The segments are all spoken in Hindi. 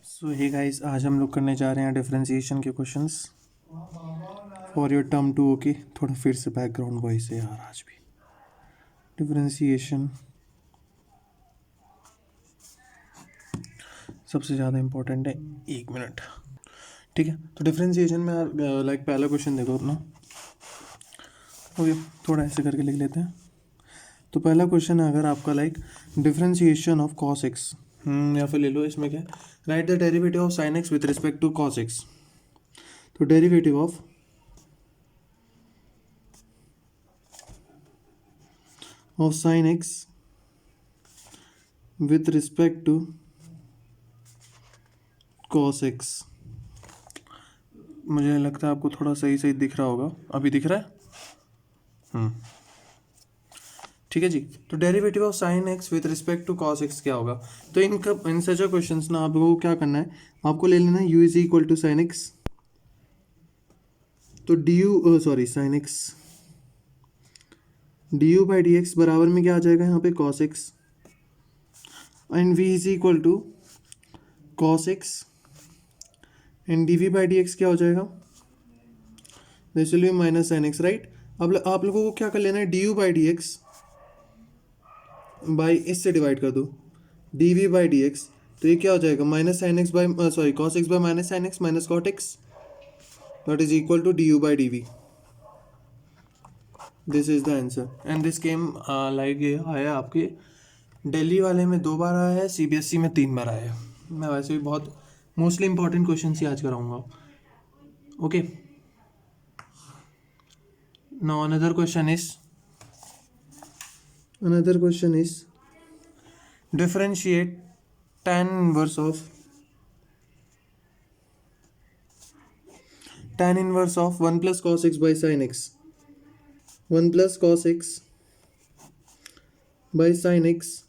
सो हे गाइस, आज हम लोग करने जा रहे हैं डिफरेंशिएशन के questions for your term two. Okay, थोड़ा फिर से बैकग्राउंड वॉइस है यार आज भी। डिफरेंशिएशन सबसे ज़्यादा इम्पोर्टेंट है। 1 मिनट, ठीक है। तो डिफरेंशिएशन में लाइक पहला क्वेश्चन देखो अपना। ओके, थोड़ा ऐसे करके लिख लेते हैं। तो पहला क्वेश्चन है अगर आपका like differentiation of cos x, या फिर ले लो इसमें क्या, right the derivative of sine x with respect to cos x. तो derivative of sin x with respect to cos x। मुझे लगता है आपको थोड़ा सही सही दिख रहा होगा। अभी दिख रहा है? ठीक है जी। तो derivative of sine x with respect to cos x क्या होगा? तो इन सच क्वेश्चंस ना आप लोगों को क्या करना है, आपको ले लेना है u is equal to sine x. तो sine x du by d x बराबर में क्या आ जाएगा यहाँ पे cos x, and v is equal to cos x and dv by d x क्या हो जाएगा, this will be minus sine x, right. अब आप लोगों को क्या कर लेना है, du बाई डी एक्स बाई इससे डिवाइड कर दो dv बाई डी एक्स। तो ये क्या हो जाएगा, minus sine x by cos x by minus sine x minus cot x, that is equal to du by dv। This is the answer and this came like ये आया आपके दिल्ली वाले में 2 बार आया है, CBSE में 3 बार आया है। मैं वैसे भी बहुत मोस्टली इंपॉर्टेंट क्वेश्चन ही आज कराऊंगा। Okay, now another question is differentiate tan inverse of 1 plus cos x by sine x, 1 plus cos x by sine x.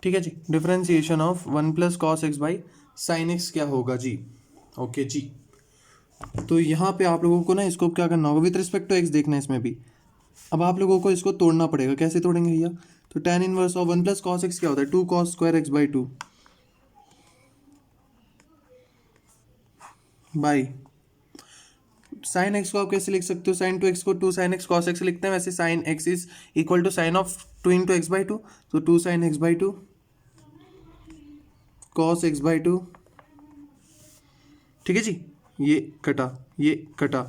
ठीक है जी, differentiation of 1 plus cos x by sine x क्या होगा जी? ओके जी। तो यहाँ पे आप लोगों को ना इसको क्या करना होगा, विथ रिस्पेक्ट टू एक्स देखना है इसमें भी। अब आप लोगों को इसको तोड़ना पड़ेगा। कैसे तोड़ेंगे भैया? तो tan inverse of 1 plus cos x क्या होता है, 2 cos square x by 2 by sine x को आप कैसे लिख सकते हो, साइन 2x को 2 साइन एक्स cos x लिखते हैं, वैसे sine x is equal to sine of 2 into x by 2, तो 2 sine x by 2 cos x by 2। ठीक है जी, ये कटा ये कटा,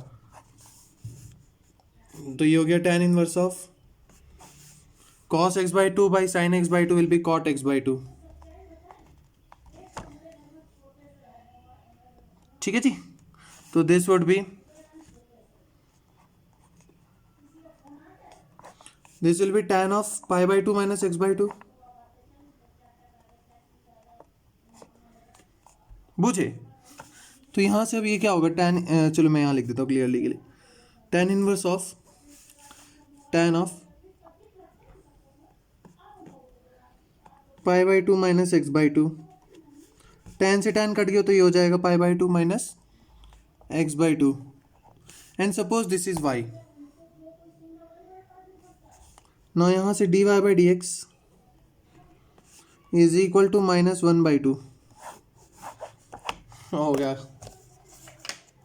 तो ये हो गया tan inverse of cos x by 2 by sine x by 2 will be cot x by 2। ठीक है जी। तो this would be, this will be tan of pi by 2 minus x by 2। बुझे? तो यहां से अब ये क्या होगा, tan चलो मैं यहां लिख देता हूँ क्लियरली के लिए, tan inverse of tan of pi by 2 minus x by 2। tan से tan कट गया तो ये हो जाएगा pi by 2 minus x by 2, and suppose this is y। ना यहां से dy by d x is equal to minus 1 by 2 हो गया।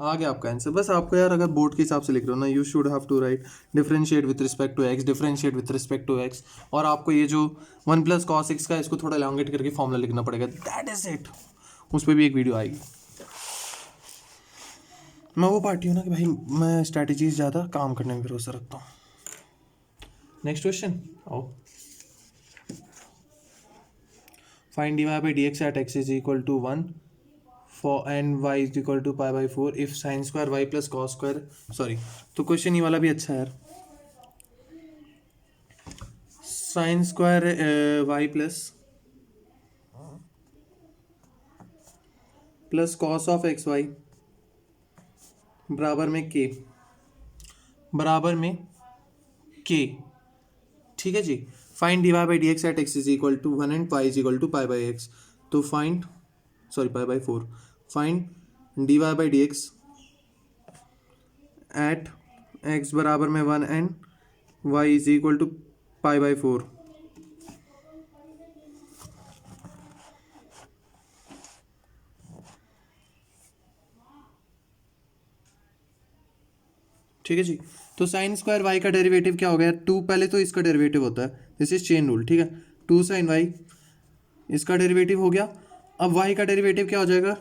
आ गया आपका आंसर। बस आपको यार अगर बोर्ड के हिसाब से लिख रहे हो ना, you should have to write differentiate with respect to x, differentiate with respect to x, और आपको ये जो 1 प्लस cos x का इसको थोड़ा एलोंगेट करके फॉर्मूला लिखना पड़ेगा। That is it. उस पर भी एक वीडियो आएगी। मैं वो पार्टी हूँ ना कि भाई मैं स्ट्रैटेजीज ज़्यादा काम करने में भरोसा रखता हूँ। नेक्स्ट क्वेश्चन आओ। Find dy by d x at x is equal to 1 for and y is equal to pi by 4 if sine square y plus cos square, sorry, तो क्वेश्चन ये वाला भी अच्छा है यार। Sine square y plus cos of x y बराबर में k, बराबर में k। ठीक है जी। Find dy by d x at x is equal to 1 and y is equal to pi by x. तो find, sorry pi by 4, find dy by d x at x बराबर में 1 and y is equal to pi by 4। ठीक है जी। तो साइन स्क्वायर वाई का डेरिवेटिव क्या हो गया, 2 पहले तो इसका डेरिवेटिव होता है, दिस इज चेन रूल, ठीक है। 2 साइन वाई इसका डेरिवेटिव हो गया। अब वाई का डेरिवेटिव क्या हो जाएगा,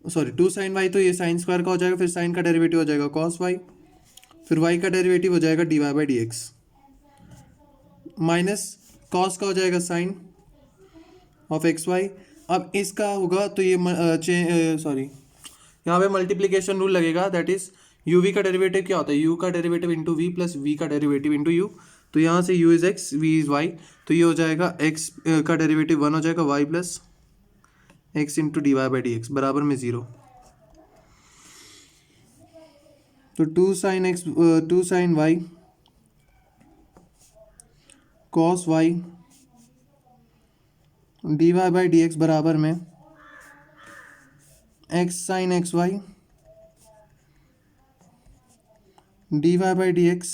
सॉरी 2 साइन वाई, तो ये साइन स्क्वायर का हो जाएगा, फिर साइन का डेरिवेटिव हो जाएगा कॉस वाई, फिर वाई का डेरिवेटिव हो जाएगा d y by d x, minus cos का हो जाएगा साइन ऑफ एक्स वाई। अब इसका होगा तो ये सॉरी यहाँ पे मल्टीप्लीकेशन रूल लगेगा, दैट इज यू वी का डेरिवेटिव क्या होता है, यू का derivative into v plus v का डेरिवेटिव इंटू यू। तो यहाँ से u is x, v is y, तो ये हो जाएगा एक्स का डेरिवेटिव 1 हो जाएगा, y plus x into d y by d x बराबर में 0। तो 2 sine y cos y d y by d x बराबर में x sine x y d y by d x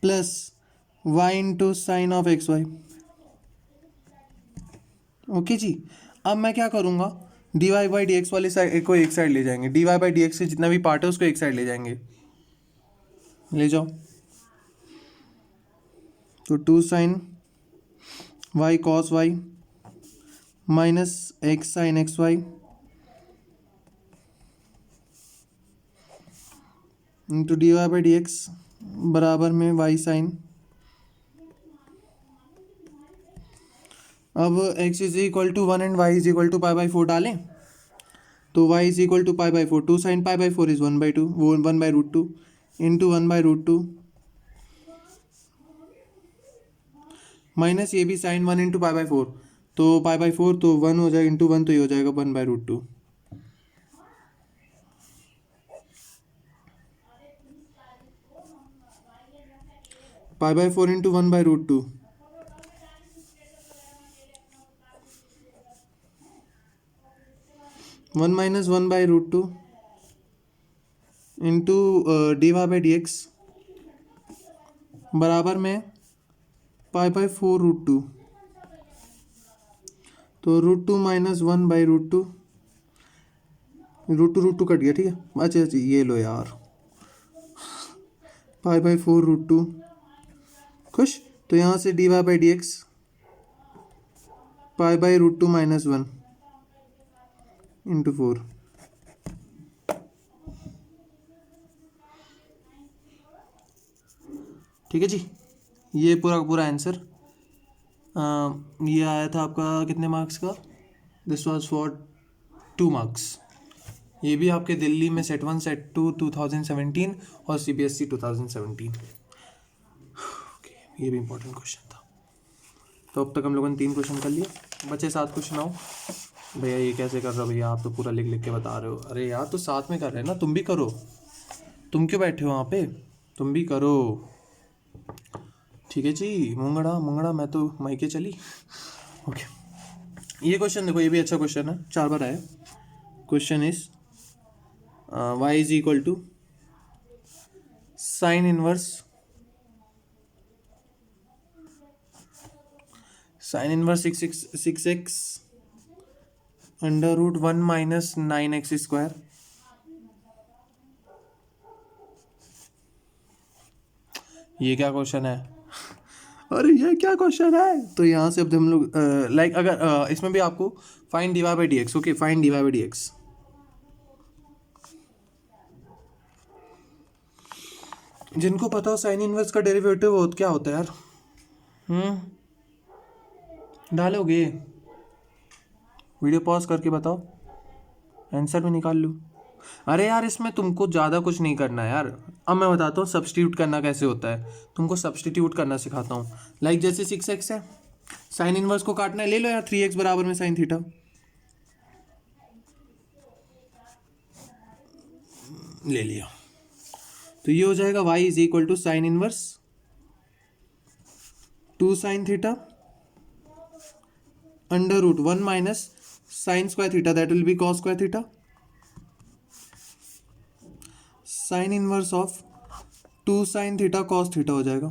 plus y into sine of x y. Okay जी। अब मैं क्या करूँगा, d y by d x वाली साइड को एक साइड ले जाएंगे, d y by d x से जितना भी पार्ट है उसको एक साइड ले जाएंगे, ले जाओ। तो 2 sine y cos y minus x sine x y into d y by d x बराबर में वाई साइन। अब x is equal to 1 and y is equal to pi by 4 डालें, तो y is equal to pi by 4, 2 sine pi by 4 is 1/2, वो 1/√2 इंटू 1/√2 माइनस ये भी साइन 1 इंटू पाई बाई 4, तो पाई बाई 4 तो 1 हो जाएगा इंटू 1, तो ये हो जाएगा 1/√2। Pi by 4 into 1/√2 1 minus 1/√2 into d y by d x बराबर में पाई बाई 4√2, तो √2 माइनस 1/√2, √2 कट गया, ठीक है। अच्छा अच्छा ये लो यार, पाई बाई 4√2 खुश। तो यहाँ से d y by d x pi by √2 minus 1 into 4। ठीक है जी, ये पूरा का पूरा आंसर ये आया था आपका कितने मार्क्स का, दिस वाज फॉर 2 मार्क्स। ये भी आपके दिल्ली में सेट 1 सेट 2 2017 और CBSE 2017। ओके, ये भी इंपॉर्टेंट क्वेश्चन था। तो अब तक हम लोगों ने 3 क्वेश्चन कर लिए, बचे 7 क्वेश्चन। आओ भैया ये कैसे कर रहे हो भैया, आप तो पूरा लिख लिख के बता रहे हो। अरे यार तो साथ में कर रहे हैं ना, तुम भी करो, तुम क्यों बैठे हो वहाँ पे, तुम भी करो। ठीक है जी, मुंगड़ा मुंगड़ा मैं तो मायके चली। ओके, ये क्वेश्चन देखो, ये भी अच्छा क्वेश्चन है, 4 बार आया। Question is y is equal to sine inverse six x √1 minus 9x square. ये क्या क्वेश्चन है, अरे ये क्या क्वेश्चन है। तो यहाँ से अब हम लोग लाइक अगर इसमें भी आपको find d y by d x, okay find d y by d x. जिनको पता हो साइन इनवर्स का डेरिवेटिव हो क्या होता है यार, डालोगे, वीडियो पॉज करके बताओ, आंसर भी निकाल लो। अरे यार इसमें तुमको ज़्यादा कुछ नहीं करना है यार। अब मैं बताता हूँ सब्स्टिट्यूट करना कैसे होता है, तुमको सब्स्टिट्यूट करना सिखाता हूँ। लाइक जैसे 6x है, साइन इनवर्स को काटना है, ले लो यार 3x बराबर में साइन थीटा, ले लिया। तो ये हो जाएगा y is equal to sine inverse 2 sine theta √1 minus sine square theta, that will be cos square theta, sine inverse of 2 sine theta cos theta हो जाएगा।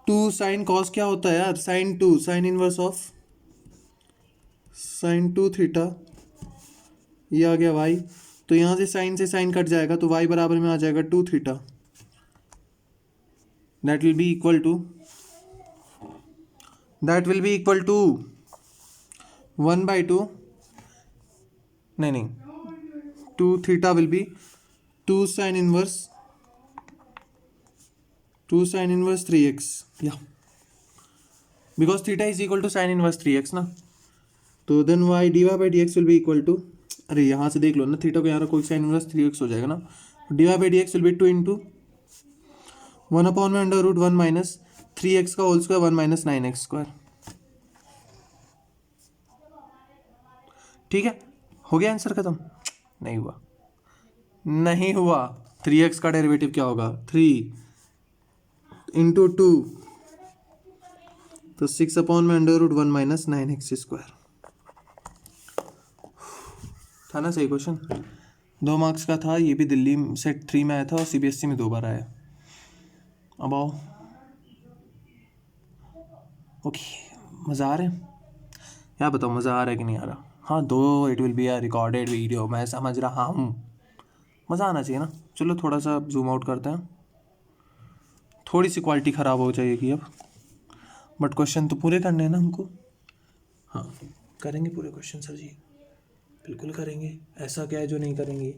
2 साइन कॉस क्या होता है यार, sine 2, sine inverse of sine 2 theta ये आ गया y, तो यहाँ से साइन कट जाएगा तो y बराबर में आ जाएगा 2 theta, that will be equal to 1/2, नहीं 2 theta will be 2 sine inverse 3x, या because theta is equal to sine inverse 3x ना, तो then y dy/dx will be equal to, अरे यहाँ से देख लो ना, थीटा को यहाँ रखो, साइन इनवर्स 3x हो जाएगा ना, dy/dx will be 2 into 1/√1 minus 3x का whole square 1 minus 9x square. ठीक है, हो गया आंसर खत्म? नहीं हुआ 3x का डेरिवेटिव क्या होगा, 3 इंटू 2, तो 6/√1 माइनस 9x स्क्वायर। था ना सही क्वेश्चन? 2 मार्क्स का था, ये भी दिल्ली सेट 3 में आया था और CBSE में 2 बार आया। अब आओ, ओके, मज़ा आ रहा है? क्या बताओ, मज़ा आ रहा है कि नहीं आ रहा? हाँ, दो it will be a recorded video, मैं समझ रहा हूँ, मज़ा आना चाहिए ना। चलो थोड़ा सा जूम आउट करते हैं, थोड़ी सी क्वालिटी ख़राब हो जाएगी अब, बट क्वेश्चन तो पूरे करने हैं ना हमको। हाँ, करेंगे पूरे क्वेश्चन सर जी, बिल्कुल करेंगे, ऐसा क्या है जो नहीं करेंगे।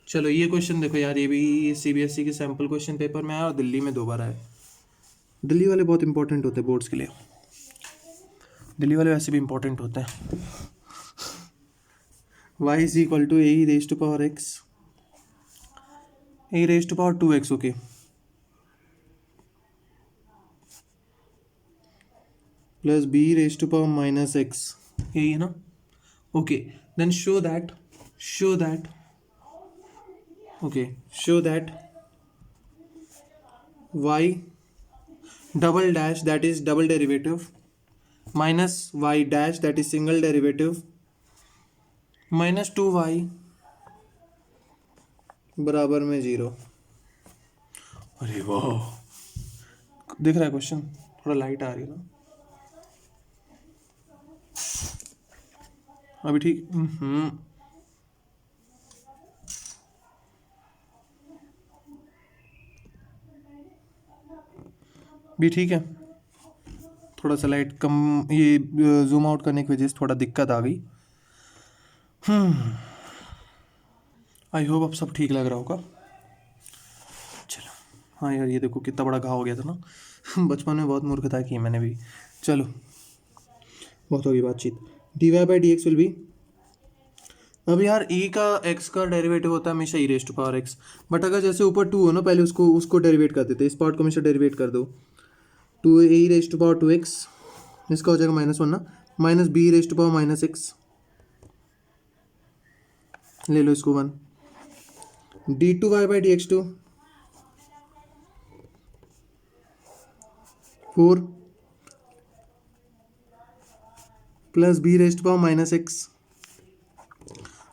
चलो ये क्वेश्चन देखो यार, ये भी CBSE के सैम्पल क्वेश्चन पेपर में आया और दिल्ली में 2 बार आया। दिल्ली वाले बहुत इंपॉर्टेंट होते हैं बोर्ड्स के लिए, दिल्ली वाले वैसे भी इंपॉर्टेंट होते हैं। y is equal to a raise to power x, a raise to power 2x, okay, plus b raise to power minus x, यही है ना, okay. Then show that y double dash that is double derivative minus y dash that is single derivative minus 2y बराबर में 0। अरे वाह, दिख रहा है क्वेश्चन? थोड़ा लाइट आ रही है ना अभी? ठीक, भी ठीक है। थोड़ा सा लाइट कम, ये जूम आउट करने की वजह से थोड़ा दिक्कत आ गई। आई होप अब सब ठीक लग रहा होगा। चलो, हाँ यार, ये देखो कितना बड़ा घाव हो गया था ना। बचपन में बहुत मूर्खता की मैंने भी। चलो, बहुत होगी बातचीत। dy/dx विल बी, अब यार e का x का डेरिवेटिव होता है हमेशा e raise to power x, but अगर जैसे ऊपर 2 हो ना, पहले उसको डेरिवेट कर देते, इस पार्ट को हमेशा डेरिवेट कर दो, 2a raise to power 2x, इसका हो जाएगा -1 ना, minus b raise to power minus x, ले लो इसको 1, d2y/dx 4 plus b raise to power minus x।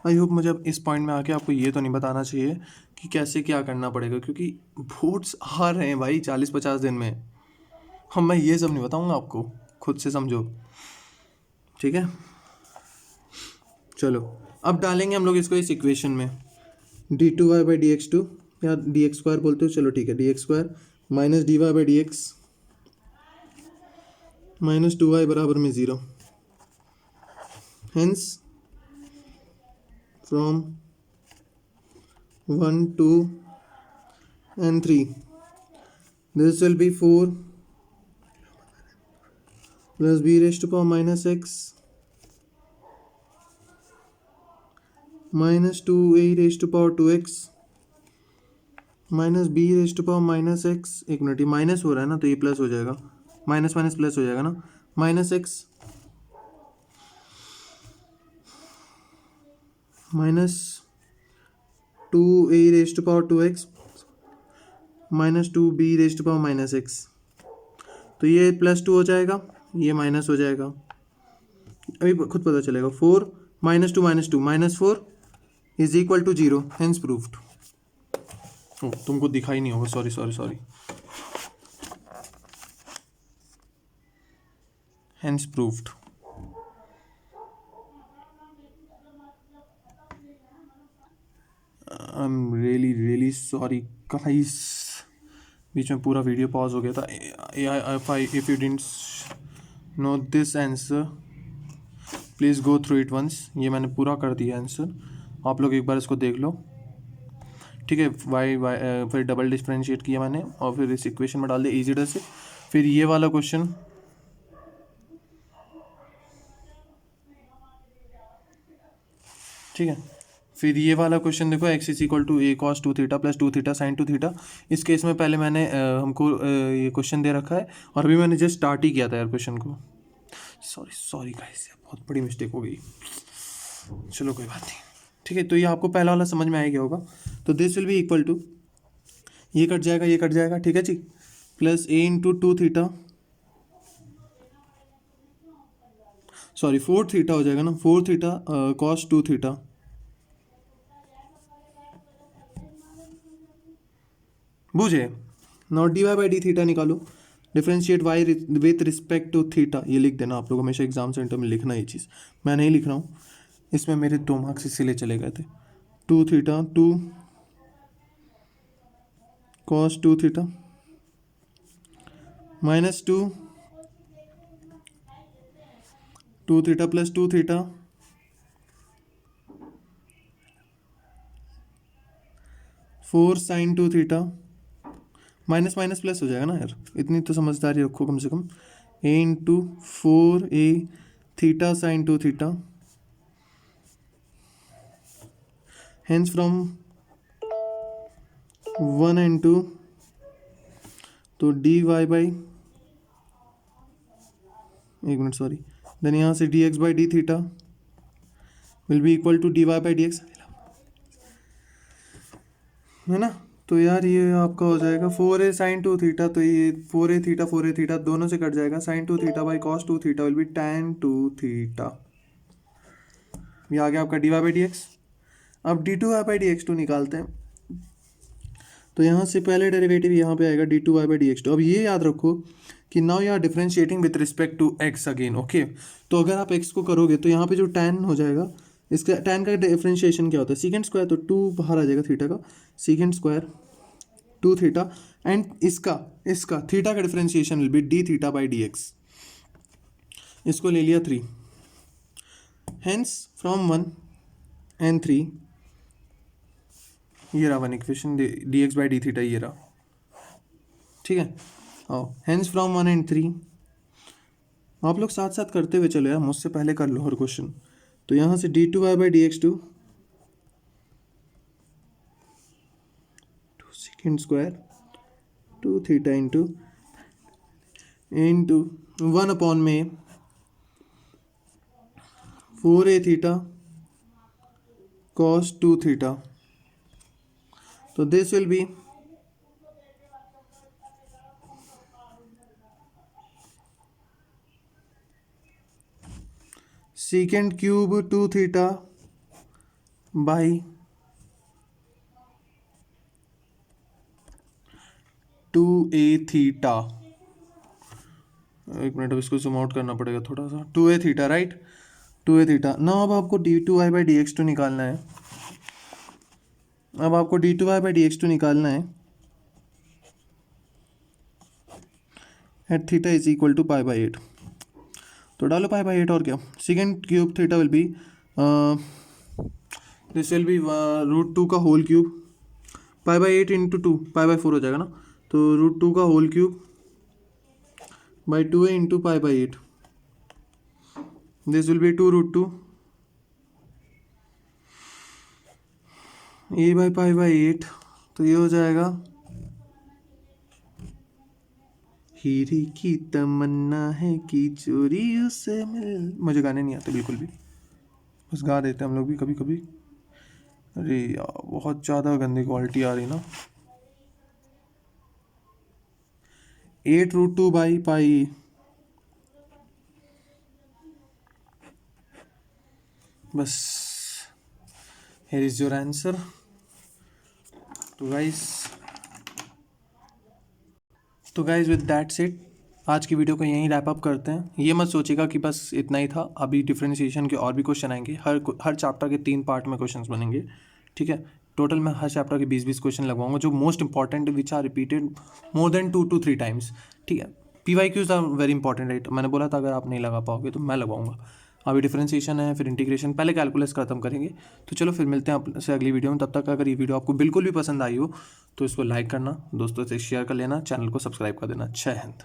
I hope मुझे अब इस पॉइंट में आके आपको ये तो नहीं बताना चाहिए कि कैसे क्या करना पड़ेगा, क्योंकि बोर्ड्स आ रहे हैं भाई 40-50 दिन में। हम मैं ये सब नहीं बताऊंगा आपको, खुद से समझो, ठीक है? चलो, अब डालेंगे हम लोग इसको इस इक्वेशन में, d2y/dx या dx स्क्वायर बोलते हो, चलो ठीक है, dx square minus dy/dx minus 2y बराबर में 0। Hence from 1, 2 and 3, this will be 4 plus b raised to power minus x minus 2a raised to power 2x minus b raise to power minus x, एक मिनट, ये माइनस हो रहा है ना, तो ये प्लस हो जाएगा, माइनस माइनस प्लस हो जाएगा ना, minus x minus 2a raise to power 2x minus 2b raise to power minus x, तो ये +2 हो जाएगा, ये माइनस हो जाएगा, अभी खुद पता चलेगा। 4 minus 2 minus 4 is equal to 0, hence proved. तुमको दिखाई नहीं होगा, sorry, hence proved. Sorry guys, बीच में पूरा वीडियो पॉज हो गया था। If you didn't know this answer please go through it once. ये मैंने पूरा कर दिया आंसर, आप लोग एक बार इसको देख लो, ठीक है। वाई फिर डबल डिफरेंशिएट किया मैंने और फिर इस इक्वेशन में डाल दिया इजी से। फिर ये वाला क्वेश्चन, ठीक है। फिर ये वाला क्वेश्चन देखो, x is equal to a cos 2 theta plus 2 theta sine 2 theta. इस केस में पहले मैंने हमको ये क्वेश्चन दे रखा है और अभी मैंने जस्ट स्टार्ट ही किया था यार क्वेश्चन को। सॉरी गाइस, बहुत बड़ी मिस्टेक हो गई, चलो कोई बात नहीं, ठीक है। तो ये आपको पहला वाला समझ में आ गया होगा। तो this will be equal to, ये कट जाएगा, ठीक है जी, plus a into 2 theta, sorry 4 theta हो जाएगा ना, 4 थीटा कॉस 2 थीटा, बुझे। Not d y by d theta निकालो, differentiate y with respect to theta. ये लिख देना, आप लोग हमेशा एग्जाम सेंटर में लिखना ये चीज़, मैं नहीं लिख रहा हूँ, इसमें मेरे 2 मार्क्स इसीलिए चले गए थे। 2 theta 2 cos 2 theta minus 2 theta plus 2 theta 4 sine 2 theta, minus minus plus हो जाएगा ना यार, इतनी तो समझदारी रखो कम से कम। A into 4 a theta sine 2 theta, hence from 1 and 2, तो डी वाई बाई, एक मिनट सॉरी, देन यहाँ से d x by d theta will be equal to d y by d x, है ना। तो यार ये आपका हो जाएगा 4a साइन 2 थीटा, तो ये 4a थीटा दोनों से कट जाएगा, sine 2 theta by cos 2 theta will be tan 2 theta. ये आ गया आपका d y by d x. अब d two y by d x two निकालते हैं, तो यहाँ से पहले डेरिवेटिव यहाँ पे आएगा d two y by d x two. अब ये याद रखो कि now you are differentiating with respect to x again, okay. तो अगर आप एक्स को करोगे तो यहाँ पे जो tan हो जाएगा, इसका tan का डिफरेंशिएशन क्या होता है, सीकेंड स्क्वायर, तो 2 बाहर आ जाएगा थीटा का, सीकेंड स्क्वायर 2 थीटा, एंड इसका थीटा का differentiation will be D theta by d x. इसको ले लिया 3, हेंस फ्रॉम 1 एंड 3, ये रहा 1 equation, D x by d theta ये रहा, ठीक है। और हेंस फ्रॉम 1 एंड 3, आप लोग साथ साथ करते हुए चलो यार, मुझसे पहले कर लो हर क्वेश्चन। तो यहाँ से d two y by d x two, second square 2 theta into 1 upon में 4a थीटा cos 2 थीटा। तो this will be second cube 2 theta by 2a theta. एक मिनट, अब इसको जूम आउट करना पड़ेगा थोड़ा सा, 2a theta, right, 2a theta. ना अब आपको d two y by d x two निकालना है, अब आपको d two y by d x two निकालना है at theta is equal to pi by 8। तो डालो पाई बाई 8, और क्या, second cube theta will be this will be √2 का whole cube, pi by 8 into 2 pi by 4 हो जाएगा ना, तो √2 का whole cube by 2a into pi by 8, this will B 2√2 a by pi by 8। तो ये हो जाएगा हीरे की तमन्ना है कि चोरी उसे मिल, मुझे गाने नहीं आते बिल्कुल भी, बस गा देते हम लोग भी कभी कभी। अरे यार बहुत ज़्यादा गंदी क्वालिटी आ रही ना। 8√2 बाई पाई, बस here is your answer। तो गाइज विद दैट सेट आज की वीडियो को यहीं रैप अप करते हैं। ये मत सोचेगा कि बस इतना ही था, अभी डिफरेंशिएशन के और भी क्वेश्चन आएंगे, हर चैप्टर के 3 पार्ट में क्वेश्चंस बनेंगे, ठीक है। टोटल मैं हर चैप्टर के 20-20 क्वेश्चन लगवाऊंगा जो most important which are repeated more than 2 to 3 times, ठीक है। PYQs are very important, right, मैंने बोला था अगर आप नहीं लगा पाओगे तो मैं लगाऊंगा। अभी डिफरेंशिएशन है, फिर इंटीग्रेशन, पहले कैलकुलस खत्म करेंगे। तो चलो फिर मिलते हैं आपसे अगली वीडियो में। तब तक अगर ये वीडियो आपको बिल्कुल भी पसंद आई हो तो इसको लाइक करना, दोस्तों से शेयर कर लेना, चैनल को सब्सक्राइब कर देना। जय हिंद।